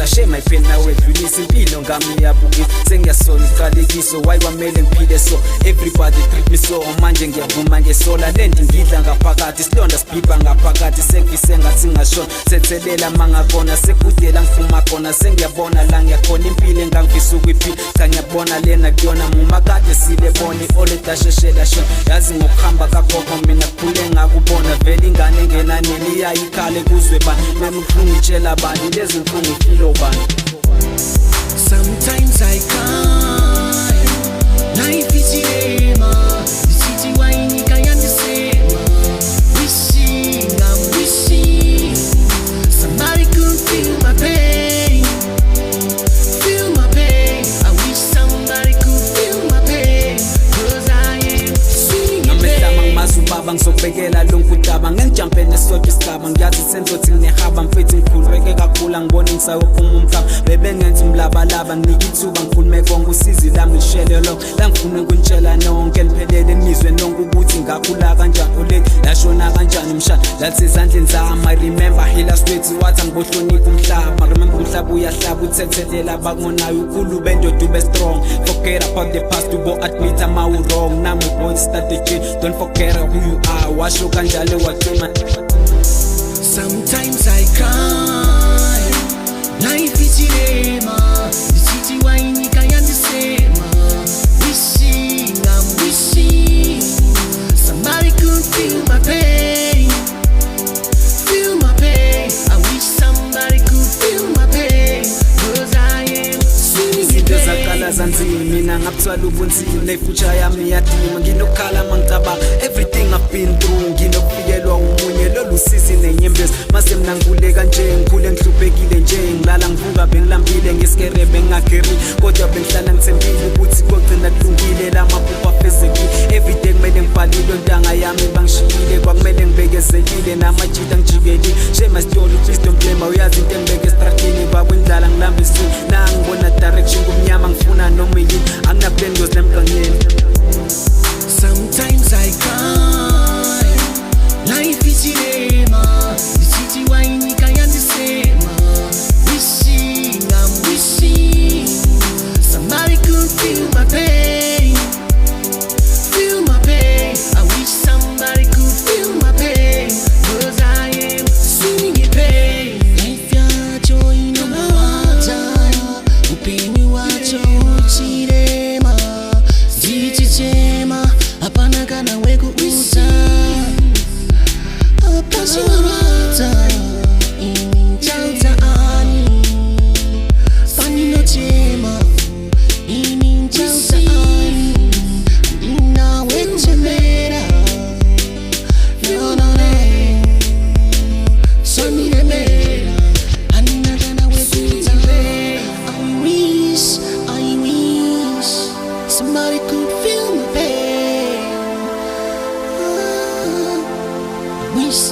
sister shame ayiphela wedlulisa impilo ngami yabuki sengiyasola iqalekiso why kwamele ngiphile so everybody treat me so manje ngiyavuma ngesola lendi ngidla ngaphakathi silonda sibhibha ngaphakathi sengifise ngathi ngashona sethelela mangakona sekudela ngifuma khona sengiyabona la ngiyakhona impilo engangifisa ukuyiphila ngiyabona lena kuyona muma kade silebona oledasheshela shona yazi ngokuhamba kagogo mina kukhule ngakubona vele ingane engenaneni iyayikhale kuzwe bani memkhulu ngitshela bani lezi nhlungu ifilo bani. Sometimes I cry, life is ilema, isithi wayinika yandisema, I'm wishing somebody could feel my pain, I wish somebody could feel my pain, cause I am singing pain. Ubaba ngizobhekela lonke udaba ngengijampe nesodwa isigaba ngiyazi senzothi nginehaba mfethu ngikhululeke kakhulu ngibona ngisayophuma umhlaba bebengenza umlabalaba nginika ithuba ngikhulume konke usizi lami ngishele lo la ngifuna ukuntshela nonke niphelele nizwe nonke ukuthi ngakhula kanjani oledi lashona kanjani umshana lathi ezandleni zami I remember hila swethi wathi angibohlonipha umhlaba remember umhlaba uyahlaba uthethelela bakumonayo ukhulu bendoda ube strong forget about the past ubo admit I'm wrong nami boy start again don't forget who you are washo kanjalo wacima. Sometimes I cry, life is ilema, isithi wayinika yandisema, I'm wishing somebody could feel my pain, I wish somebody could feel my pain, cause I am singing pain. Zakala zanzima mina ngabuthwala ubunzima nefuture yami yadima nginokhala mangicaba everything I've been through nginokufikelwa umunye lolu sisi nenyembezi mase mina ngikule kanje ngikhule ngihluphekile nje ngilala ngivuka bengilambile ngesikere bengageri kodwa bengihlala ngithembile ukuthi kogcina kulungile lamaphupha afezekile everyday kumele ngibhalile ntanga yami bangishiyile kwakumele ngibekezelile namajita ngijikelile shame stole wisdom blame uyazi into engibeke estratini kwakwendlala ngilamba isu na ngibona direction kumnyama ngifuna noma yini anginaplan ngozi lemqangeni. Sometimes I cry, life is ilema, isithi wayinika yandisema, I'm wishing somebody could feel my pain, I wish somebody could feel my pain, cause I am singing pain. Life yacho inamawata, upini wacho uchirema, zichichema, hapana kana weku uta, apasiwarata, ininjauta ani, panino chema, ininjauta ani, ina wechemera, no, sonire mera, anina kana weku uta. I wish somebody could feel my pain. Wish